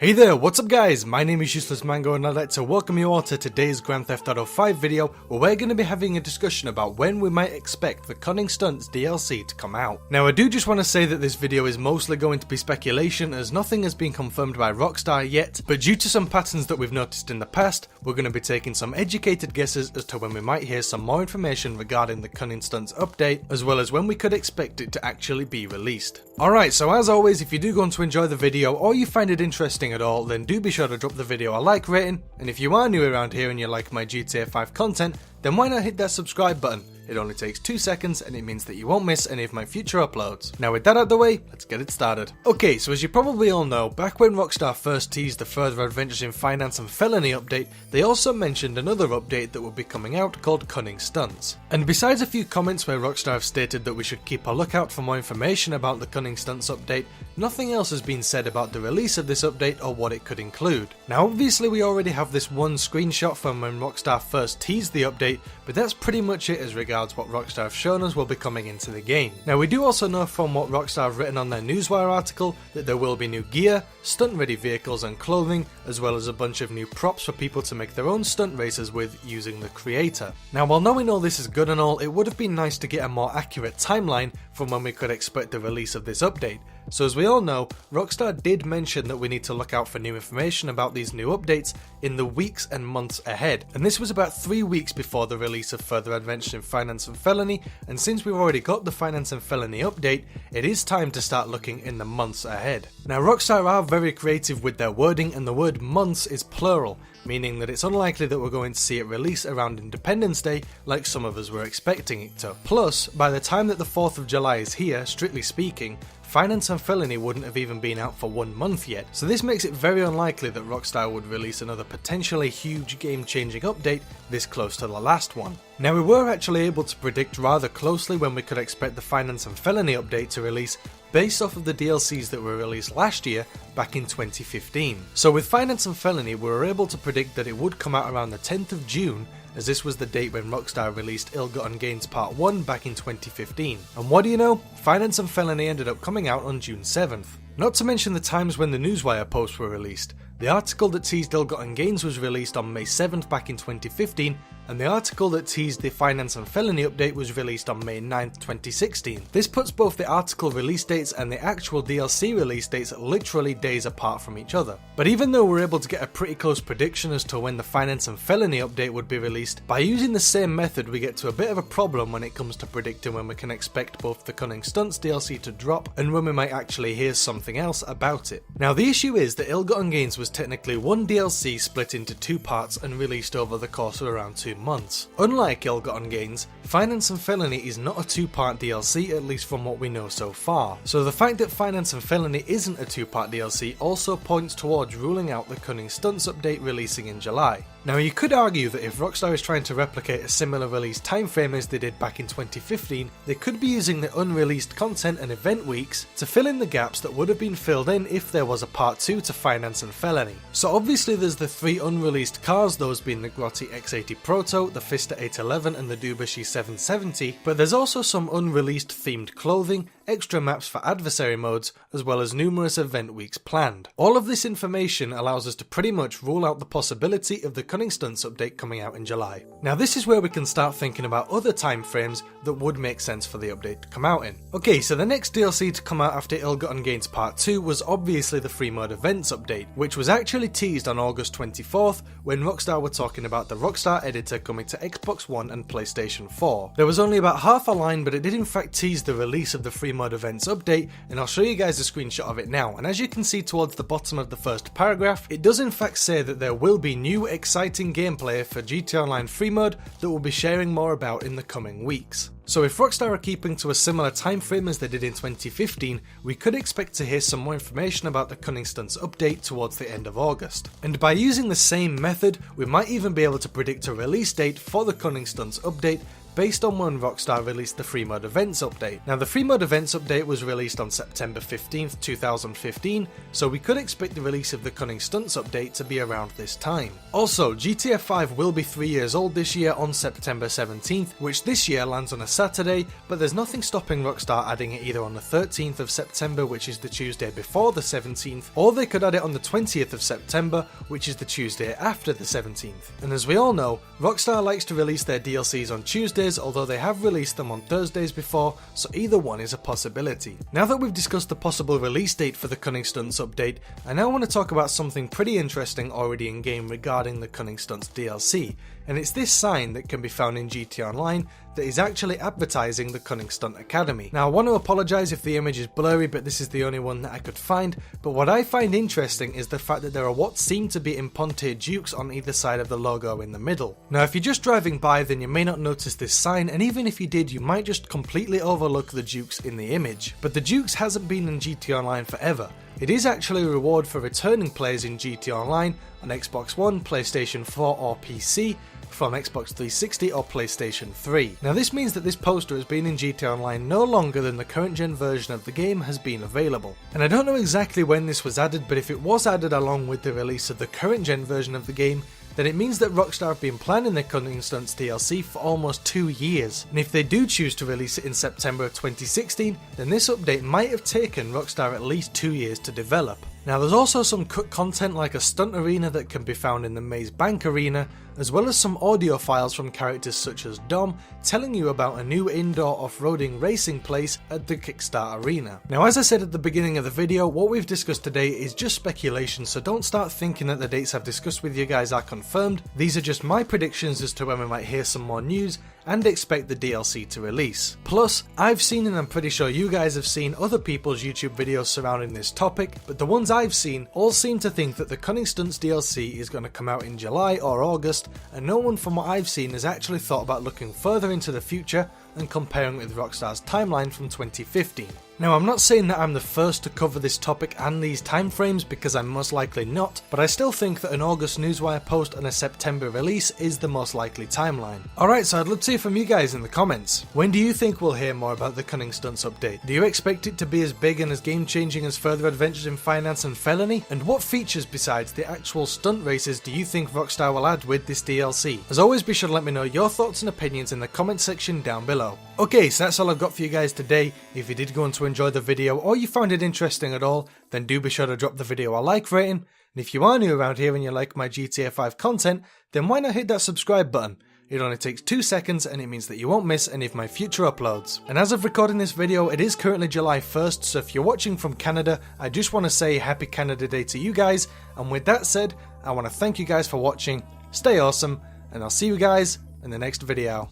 Hey there, what's up guys? My name is Useless Mango and I'd like to welcome you all to today's Grand Theft Auto 5 video where we're going to be having a discussion about when we might expect the Cunning Stunts DLC to come out. Now I do just want to say that this video is mostly going to be speculation as nothing has been confirmed by Rockstar yet, but due to some patterns that we've noticed in the past, we're going to be taking some educated guesses as to when we might hear some more information regarding the Cunning Stunts update, as well as when we could expect it to actually be released. Alright, so as always, if you do go on to enjoy the video or you find it interesting at all, then do be sure to drop the video a like rating, and if you are new around here and you like my GTA 5 content, then why not hit that subscribe button? It only takes 2 seconds and it means that you won't miss any of my future uploads. Now with that out of the way, let's get it started. Okay, so as you probably all know, back when Rockstar first teased the Further Adventures in Finance and Felony update, they also mentioned another update that would be coming out called Cunning Stunts. And besides a few comments where Rockstar have stated that we should keep a lookout for more information about the Cunning Stunts update, nothing else has been said about the release of this update or what it could include. Now obviously we already have this one screenshot from when Rockstar first teased the update, but that's pretty much it as regards what Rockstar have shown us will be coming into the game. Now we do also know from what Rockstar have written on their Newswire article that there will be new gear, stunt ready vehicles and clothing, as well as a bunch of new props for people to make their own stunt races with using the creator. Now while knowing all this is good and all, it would have been nice to get a more accurate timeline from when we could expect the release of this update. So as we all know, Rockstar did mention that we need to look out for new information about these new updates in the weeks and months ahead, and this was about 3 weeks before the release of Further Adventures in Finance and Felony, and since we've already got the Finance and Felony update, it is time to start looking in the months ahead. Now Rockstar are very creative with their wording, and the word months is plural, meaning that it's unlikely that we're going to see it release around Independence Day like some of us were expecting it to. Plus, by the time that the 4th of July is here, strictly speaking, Finance and Felony wouldn't have even been out for 1 month yet, so this makes it very unlikely that Rockstar would release another potentially huge game-changing update this close to the last one. Now we were actually able to predict rather closely when we could expect the Finance and Felony update to release based off of the DLCs that were released last year back in 2015. So with Finance and Felony we were able to predict that it would come out around the 10th of June, as this was the date when Rockstar released Ill-Gotten Gains Part 1 back in 2015. And what do you know? Finance and Felony ended up coming out on June 7th. Not to mention the times when the Newswire posts were released. The article that teased Ill-Gotten Gains was released on May 7th back in 2015, and the article that teased the Finance and Felony update was released on May 9th, 2016. This puts both the article release dates and the actual DLC release dates literally days apart from each other. But even though we're able to get a pretty close prediction as to when the Finance and Felony update would be released, by using the same method we get to a bit of a problem when it comes to predicting when we can expect both the Cunning Stunts DLC to drop and when we might actually hear something else about it. Now the issue is that Ill-Gotten Gains was technically one DLC split into 2 parts and released over the course of around 2 months. Unlike Ill-Gotten Gains, Finance and Felony is not a 2-part DLC, at least from what we know so far. So the fact that Finance and Felony isn't a 2-part DLC also points towards ruling out the Cunning Stunts update releasing in July. Now you could argue that if Rockstar is trying to replicate a similar release timeframe as they did back in 2015, they could be using the unreleased content and event weeks to fill in the gaps that would have been filled in if there was a part 2 to Finance and Felony. So obviously there's the 3 unreleased cars, those being the Grotti X80 Proto, the Fiesta 811 and the Dubashi 770, but there's also some unreleased themed clothing, extra maps for adversary modes, as well as numerous event weeks planned. All of this information allows us to pretty much rule out the possibility of the Cunning Stunts update coming out in July. Now this is where we can start thinking about other time frames that would make sense for the update to come out in. Okay, so the next DLC to come out after Ill-Gotten Gains Part 2 was obviously the Free Mode Events update, which was actually teased on August 24th when Rockstar were talking about the Rockstar editor coming to Xbox One and PlayStation 4. There was only about half a line, but it did in fact tease the release of the Free Mode Events update, and I'll show you guys a screenshot of it now. And as you can see towards the bottom of the first paragraph, it does in fact say that there will be new exciting gameplay for GTA Online Free Mode that we'll be sharing more about in the coming weeks. So if Rockstar are keeping to a similar time frame as they did in 2015, we could expect to hear some more information about the Cunning Stunts update towards the end of August. And by using the same method, we might even be able to predict a release date for the Cunning Stunts update based on when Rockstar released the Free Mode Events update. Now the Free Mode Events update was released on September 15th, 2015, so we could expect the release of the Cunning Stunts update to be around this time. Also, GTA 5 will be 3 years old this year on September 17th, which this year lands on a Saturday, but there's nothing stopping Rockstar adding it either on the 13th of September, which is the Tuesday before the 17th, or they could add it on the 20th of September, which is the Tuesday after the 17th. And as we all know, Rockstar likes to release their DLCs on Tuesdays, although they have released them on Thursdays before, so either one is a possibility. Now that we've discussed the possible release date for the Cunning Stunts update, I now want to talk about something pretty interesting already in game regarding the Cunning Stunts DLC, and it's this sign that can be found in GTA Online that is actually advertising the Cunning Stunt Academy. Now I want to apologise if the image is blurry, but this is the only one that I could find, but what I find interesting is the fact that there are what seem to be imponte dukes on either side of the logo in the middle. Now if you're just driving by, then you may not notice this sign, and even if you did, you might just completely overlook the dukes in the image. But the dukes hasn't been in GTA Online forever. It is actually a reward for returning players in GTA Online on Xbox One, PlayStation 4 or PC, from Xbox 360 or PlayStation 3. Now this means that this poster has been in GTA Online no longer than the current gen version of the game has been available. And I don't know exactly when this was added, but if it was added along with the release of the current gen version of the game, then it means that Rockstar have been planning their Cunning Stunts DLC for almost 2 years, and if they do choose to release it in September of 2016, then this update might have taken Rockstar at least 2 years to develop. Now there's also some cut content like a stunt arena that can be found in the Maze Bank arena, as well as some audio files from characters such as Dom telling you about a new indoor off-roading racing place at the Kickstart arena. Now as I said at the beginning of the video, what we've discussed today is just speculation, so don't start thinking that the dates I've discussed with you guys are confirmed. These are just my predictions as to when we might hear some more news and expect the DLC to release. Plus, I've seen, and I'm pretty sure you guys have seen, other people's YouTube videos surrounding this topic, but the ones I've seen all seem to think that the Cunning Stunts DLC is going to come out in July or August, and no one from what I've seen has actually thought about looking further into the future and comparing it with Rockstar's timeline from 2015. Now I'm not saying that I'm the first to cover this topic and these timeframes, because I'm most likely not, but I still think that an August Newswire post and a September release is the most likely timeline. Alright, so I'd love to hear from you guys in the comments. When do you think we'll hear more about the Cunning Stunts update? Do you expect it to be as big and as game changing as further adventures in Finance and Felony? And what features besides the actual stunt races do you think Rockstar will add with this DLC? As always, be sure to let me know your thoughts and opinions in the comment section down below. Okay, so that's all I've got for you guys today. If you did go on to enjoy the video or you found it interesting at all, then do be sure to drop the video a like rating. And if you are new around here and you like my GTA 5 content, then why not hit that subscribe button? It only takes 2 seconds and it means that you won't miss any of my future uploads. And as of recording this video, it is currently July 1st, so if you're watching from Canada, I just want to say Happy Canada Day to you guys. And with that said, I want to thank you guys for watching, stay awesome, and I'll see you guys in the next video.